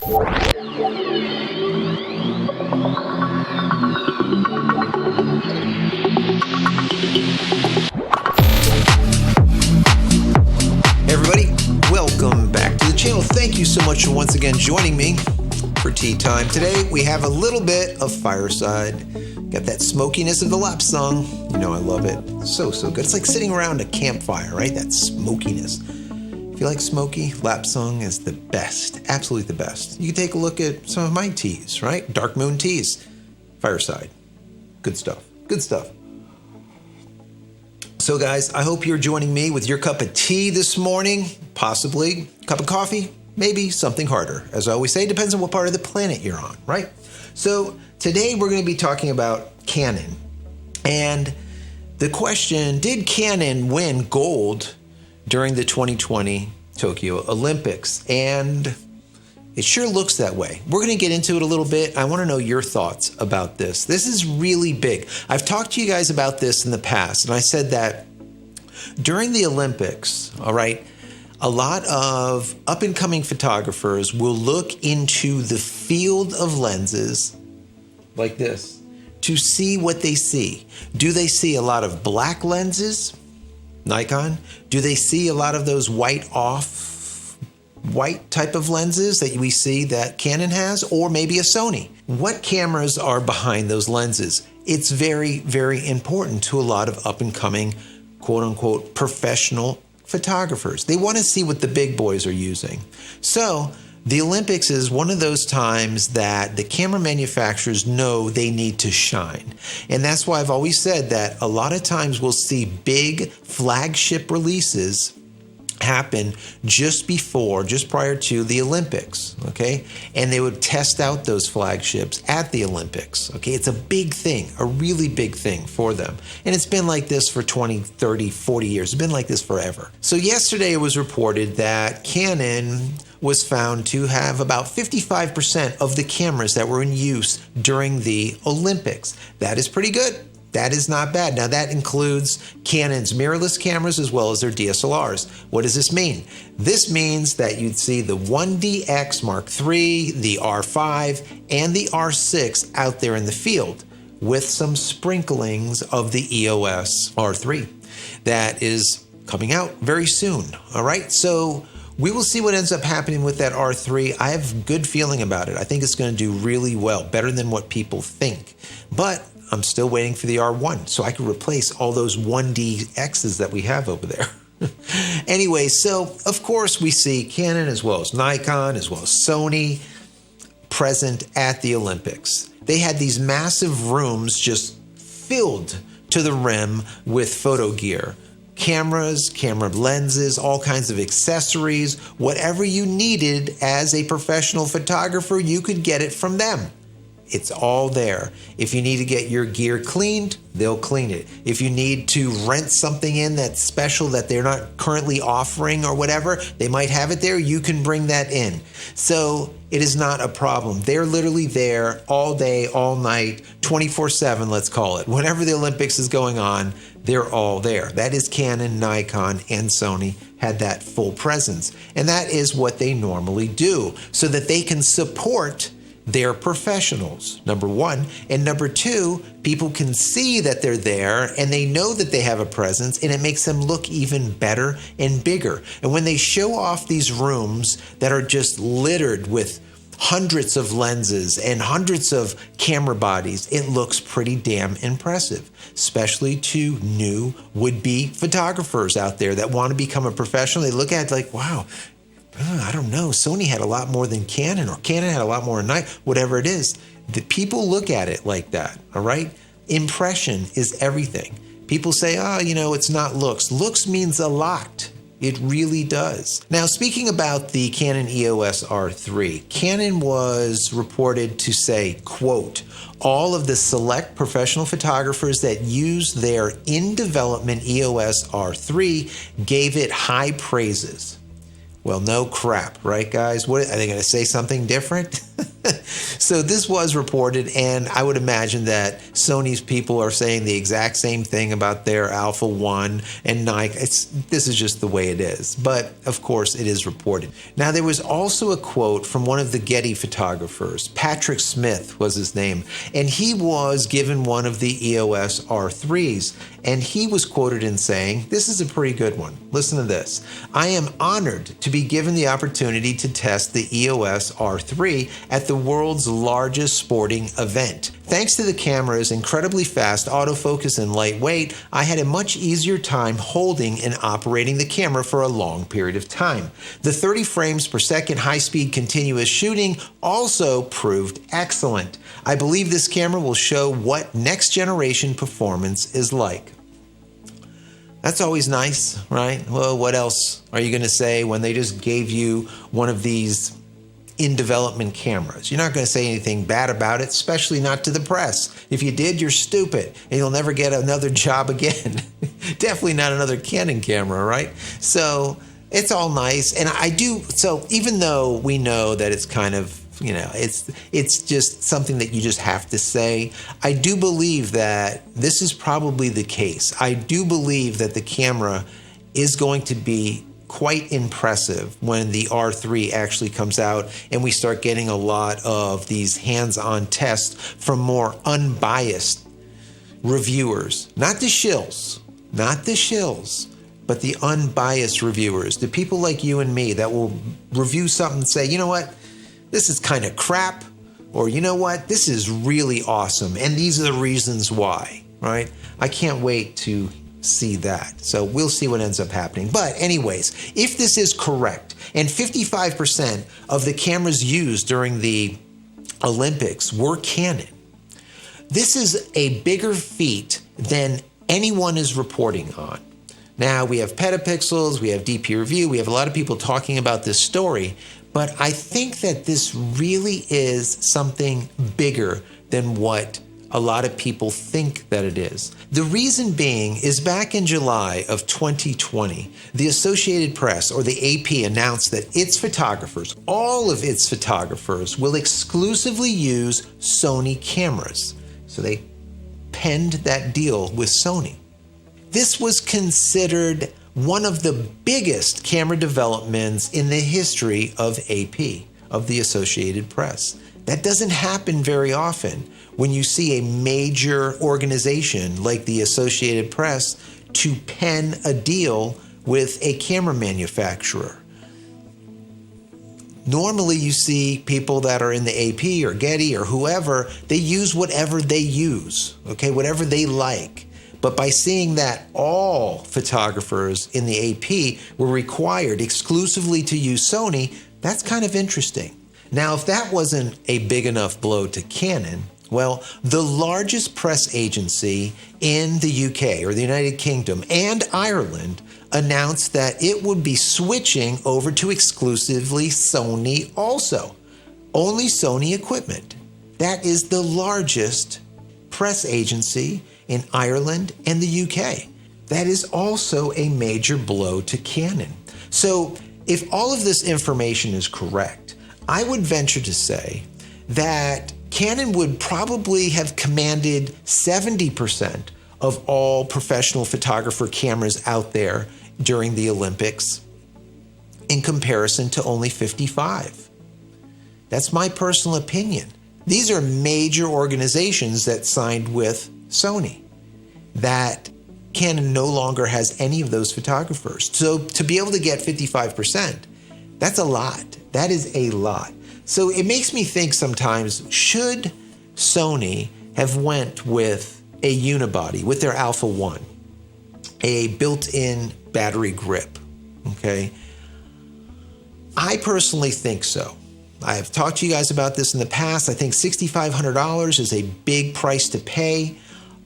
Everybody, welcome back to the channel. Thank you so much for once again joining me for tea time. Today we have a little bit of fireside. Got that smokiness of the lap song. You know I love it. So good. It's like sitting around a campfire, right? That smokiness. If you like smoky, lap song is the best. Absolutely the best. You can take a look at some of my teas, right? Dark Moon teas. Fireside. Good stuff. Good stuff. So guys, I hope you're joining me with your cup of tea this morning. Possibly a cup of coffee. Maybe something harder. As I always say, it depends on what part of the planet you're on, right? So today we're going to be talking about Canon. And the question, did Canon win gold during the 2020 Tokyo Olympics? And it sure looks that way. We're going to get into it a little bit. I want to know your thoughts about this. This is really big. I've talked to you guys about this in the past, and I said that during the Olympics, all right, a lot of up-and-coming photographers will look into the field of lenses like this to see what they see. Do they see a lot of black lenses, Nikon? Do they see a lot of those white type of lenses that we see that Canon has, or maybe a Sony? What cameras are behind those lenses? It's very, very important to a lot of up-and-coming, quote-unquote, professional photographers. They want to see what the big boys are using. So the Olympics is one of those times that the camera manufacturers know they need to shine. And that's why I've always said that a lot of times we'll see big flagship releases happen just prior to the Olympics, okay? And they would test out those flagships at the Olympics, okay? It's a big thing, a really big thing for them. And it's been like this for 20, 30, 40 years. It's been like this forever. So yesterday it was reported that Canon was found to have about 55% of the cameras that were in use during the Olympics. That is pretty good. That is not bad. Now that includes Canon's mirrorless cameras as well as their DSLRs. What does this mean? This means that you'd see the 1DX Mark III, the R5, and the R6 out there in the field with some sprinklings of the EOS R3. That is coming out very soon, all right? So we will see what ends up happening with that R3. I have a good feeling about it. I think it's going to do really well, better than what people think. But I'm still waiting for the R1 so I can replace all those 1DXs that we have over there. Anyway, so of course we see Canon as well as Nikon as well as Sony present at the Olympics. They had these massive rooms just filled to the rim with photo gear. Cameras, camera lenses, all kinds of accessories, whatever you needed as a professional photographer, you could get it from them. It's all there. If you need to get your gear cleaned, they'll clean it. If you need to rent something in that's special that they're not currently offering or whatever, they might have it there, you can bring that in. So it is not a problem. They're literally there all day, all night, 24/7, let's call it. Whenever the Olympics is going on, they're all there. That is Canon, Nikon, and Sony had that full presence. And that is what they normally do so that they can support their professionals, number one. And number two, people can see that they're there and they know that they have a presence, and it makes them look even better and bigger. And when they show off these rooms that are just littered with hundreds of lenses and hundreds of camera bodies, it looks pretty damn impressive, especially to new would-be photographers out there that want to become a professional. They look at it like, wow, I don't know, Sony had a lot more than Canon, or Canon had a lot more than Nikon, whatever it is. The people look at it like that, all right? Impression is everything. People say, oh, you know, it's not looks. Looks means a lot. It really does. Now, speaking about the Canon EOS R3, Canon was reported to say, quote, all of the select professional photographers that used their in-development EOS R3 gave it high praises. Well, no crap, right, guys? What, are they going to say something different? So this was reported, and I would imagine that Sony's people are saying the exact same thing about their Alpha 1 and Nikon. This is just the way it is. But, of course, it is reported. Now, there was also a quote from one of the Getty photographers. Patrick Smith was his name, and he was given one of the EOS R3s, and he was quoted in saying, this is a pretty good one. Listen to this. I am honored to be given the opportunity to test the EOS R3 at the world's largest sporting event. Thanks to the camera's incredibly fast autofocus and lightweight, I had a much easier time holding and operating the camera for a long period of time. The 30 frames per second high-speed continuous shooting also proved excellent. I believe this camera will show what next-generation performance is like. That's always nice, right? Well, what else are you going to say when they just gave you one of these in-development cameras? You're not going to say anything bad about it, especially not to the press. If you did, you're stupid, and you'll never get another job again. Definitely not another Canon camera, right? So it's all nice. And so even though we know that it's kind of, it's just something that you just have to say, I do believe that this is probably the case. I do believe that the camera is going to be quite impressive when the R3 actually comes out and we start getting a lot of these hands-on tests from more unbiased reviewers. Not the shills, but the unbiased reviewers, the people like you and me that will review something and say, you know what, this is kind of crap, or you know what, this is really awesome, and these are the reasons why, right? I can't wait to see that. So we'll see what ends up happening. But anyways, if this is correct, and 55% of the cameras used during the Olympics were Canon, this is a bigger feat than anyone is reporting on. Now, we have petapixels, we have DP review, we have a lot of people talking about this story, but I think that this really is something bigger than what a lot of people think that it is. The reason being is back in July of 2020, the Associated Press, or the AP, announced that its photographers, all of its photographers, will exclusively use Sony cameras. So they penned that deal with Sony. This was considered one of the biggest camera developments in the history of AP, of the Associated Press. That doesn't happen very often when you see a major organization like the Associated Press to pen a deal with a camera manufacturer. Normally you see people that are in the AP or Getty or whoever, they use whatever they use, okay, whatever they like. But by seeing that all photographers in the AP were required exclusively to use Sony, that's kind of interesting. Now, if that wasn't a big enough blow to Canon, well, the largest press agency in the UK or the United Kingdom and Ireland announced that it would be switching over to exclusively Sony also. Only Sony equipment. That is the largest press agency in Ireland and the UK. That is also a major blow to Canon. So if all of this information is correct, I would venture to say that Canon would probably have commanded 70% of all professional photographer cameras out there during the Olympics in comparison to only 55. That's my personal opinion. These are major organizations that signed with Sony, that Canon no longer has any of those photographers. So to be able to get 55%, that's a lot. That is a lot. So it makes me think sometimes, should Sony have went with a unibody, with their Alpha 1, a built-in battery grip, okay? I personally think so. I have talked to you guys about this in the past. I think $6,500 is a big price to pay.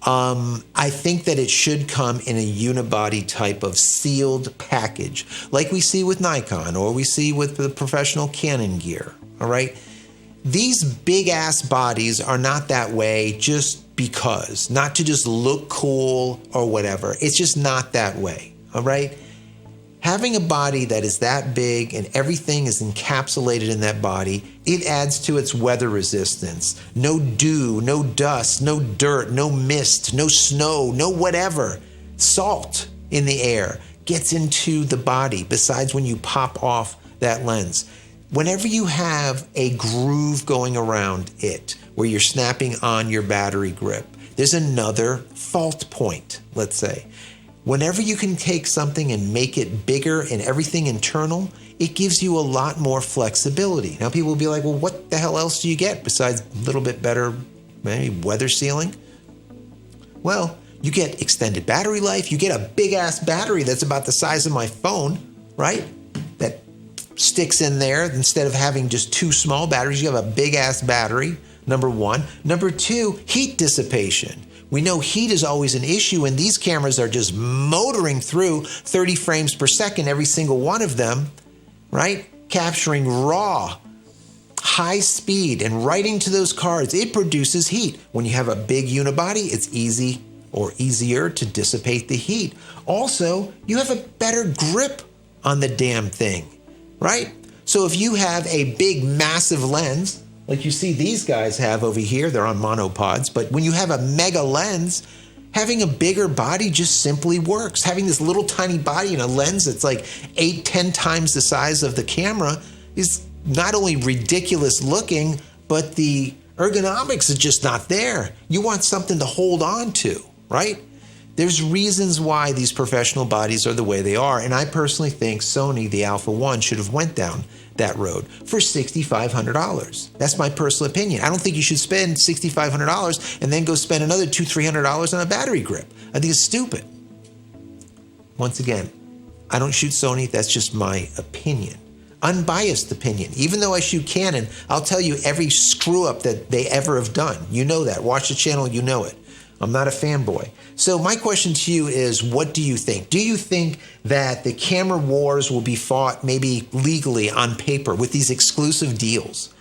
I think that it should come in a unibody type of sealed package, like we see with Nikon or we see with the professional Canon gear, all right? These big-ass bodies are not that way just because, not to just look cool or whatever. It's just not that way, all right? Having a body that is that big and everything is encapsulated in that body, it adds to its weather resistance. No dew, no dust, no dirt, no mist, no snow, no whatever. Salt in the air gets into the body besides when you pop off that lens. Whenever you have a groove going around it where you're snapping on your battery grip, there's another fault point, let's say. Whenever you can take something and make it bigger and everything internal, it gives you a lot more flexibility. Now people will be like, well, what the hell else do you get besides a little bit better maybe weather sealing? Well, you get extended battery life. You get a big ass battery that's about the size of my phone, right? That sticks in there. Instead of having just two small batteries, you have a big ass battery, number one. Number two, heat dissipation. We know heat is always an issue, and these cameras are just motoring through 30 frames per second, every single one of them, right? Capturing raw, high speed and writing to those cards. It produces heat. When you have a big unibody, it's easy or easier to dissipate the heat. Also, you have a better grip on the damn thing, right? So if you have a big, massive lens, like you see these guys have over here, they're on monopods, but when you have a mega lens, having a bigger body just simply works. Having this little tiny body and a lens that's like 8-10 times the size of the camera is not only ridiculous looking, but the ergonomics is just not there. You want something to hold on to, right? There's reasons why these professional bodies are the way they are, and I personally think Sony, the Alpha 1, should have went down that road for $6,500. That's my personal opinion. I don't think you should spend $6,500 and then go spend another $200-300 on a battery grip. I think it's stupid. Once again, I don't shoot Sony. That's just my opinion. Unbiased opinion. Even though I shoot Canon, I'll tell you every screw up that they ever have done. You know that. Watch the channel, you know it. I'm not a fanboy. So my question to you is, what do you think? Do you think that the camera wars will be fought maybe legally on paper with these exclusive deals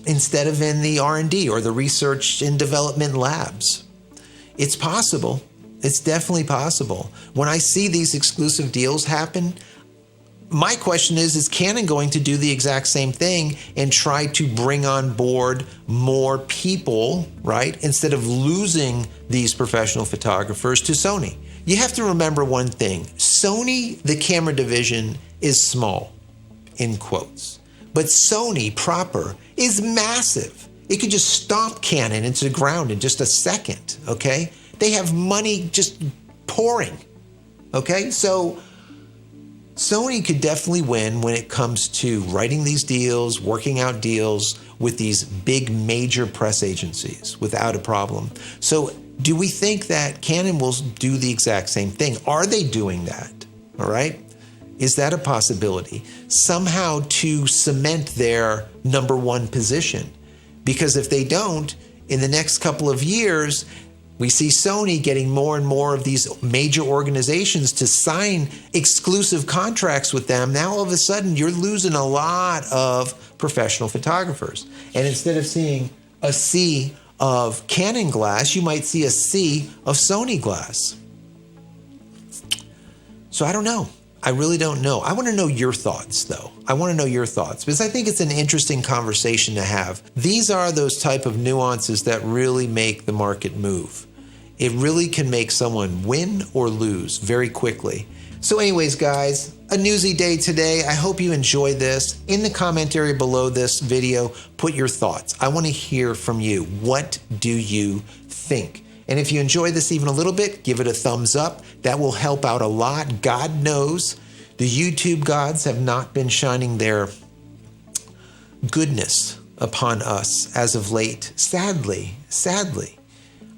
instead of in the R&D or the research and development labs? It's possible. It's definitely possible. When I see these exclusive deals happen, my question is Canon going to do the exact same thing and try to bring on board more people, right? Instead of losing these professional photographers to Sony. You have to remember one thing. Sony, the camera division, is small, in quotes. But Sony proper is massive. It could just stomp Canon into the ground in just a second, okay? They have money just pouring, okay? So Sony could definitely win when it comes to writing these deals, working out deals with these big major press agencies without a problem. So do we think that Canon will do the exact same thing? Are they doing that? All right. Is that a possibility? Somehow to cement their number one position. Because if they don't, in the next couple of years, we see Sony getting more and more of these major organizations to sign exclusive contracts with them. Now, all of a sudden, you're losing a lot of professional photographers. And instead of seeing a sea of Canon glass, you might see a sea of Sony glass. So I don't know. I really don't know. I want to know your thoughts, though. I want to know your thoughts because I think it's an interesting conversation to have. These are those type of nuances that really make the market move. It really can make someone win or lose very quickly. So anyways, guys, a newsy day today. I hope you enjoyed this. In the comment area below this video, put your thoughts. I want to hear from you. What do you think? And if you enjoy this even a little bit, give it a thumbs up. That will help out a lot. God knows the YouTube gods have not been shining their goodness upon us as of late. Sadly,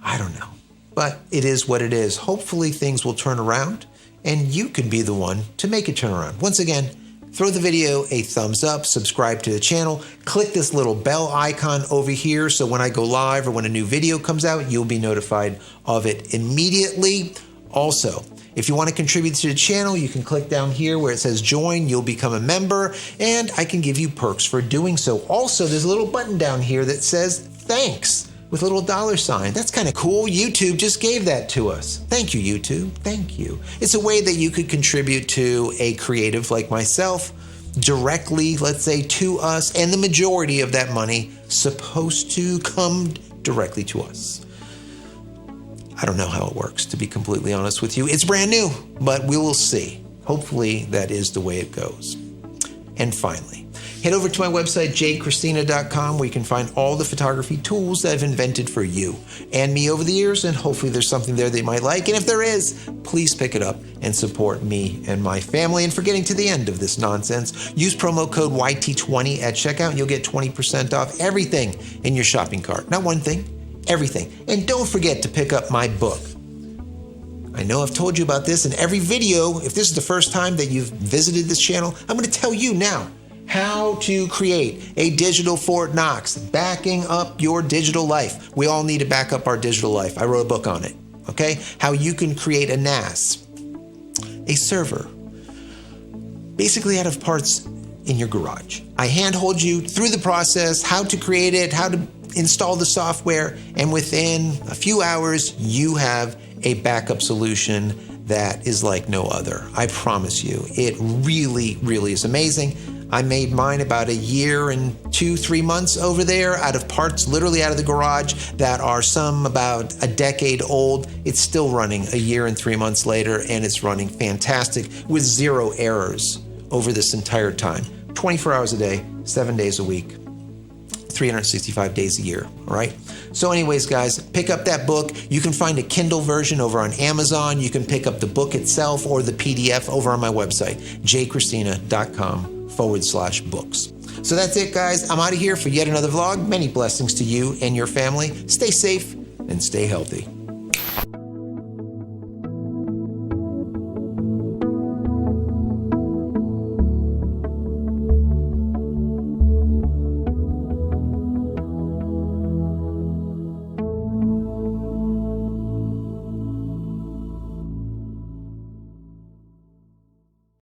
I don't know. But it is what it is. Hopefully things will turn around and you can be the one to make it turn around. Once again, throw the video a thumbs up, subscribe to the channel, click this little bell icon over here so when I go live or when a new video comes out, you'll be notified of it immediately. Also, if you want to contribute to the channel, you can click down here where it says join, you'll become a member, and I can give you perks for doing so. Also, there's a little button down here that says thanks. with a little $sign. That's kind of cool. YouTube just gave that to us. Thank you, YouTube. Thank you. It's a way that you could contribute to a creative like myself directly, let's say, to us, and the majority of that money supposed to come directly to us. I don't know how it works, to be completely honest with you. It's brand new, but we will see. Hopefully that is the way it goes. And finally, head over to my website, JCristina.com, where you can find all the photography tools that I've invented for you and me over the years, and hopefully there's something there that you might like. And if there is, please pick it up and support me and my family. And for getting to the end of this nonsense, use promo code YT20 at checkout, and you'll get 20% off everything in your shopping cart. Not one thing, everything. And don't forget to pick up my book. I know I've told you about this in every video. If this is the first time that you've visited this channel, I'm going to tell you now how to create a digital Fort Knox, backing up your digital life. We all need to back up our digital life. I wrote a book on it, okay? How you can create a NAS, a server, basically out of parts in your garage. I handhold you through the process, how to create it, how to install the software, and within a few hours, you have a backup solution that is like no other. I promise you, it really, really is amazing. I made mine about a year and 2-3 months over there out of parts literally out of the garage that are some about a decade old. It's still running a year and 3 months later, and it's running fantastic with 0 errors over this entire time. 24 hours a day, 7 days a week, 365 days a year, all right? So anyways, guys, pick up that book. You can find a Kindle version over on Amazon. You can pick up the book itself or the PDF over on my website, jcristina.com/books. So that's it, guys. I'm out of here for yet another vlog. Many blessings to you and your family. Stay safe and stay healthy.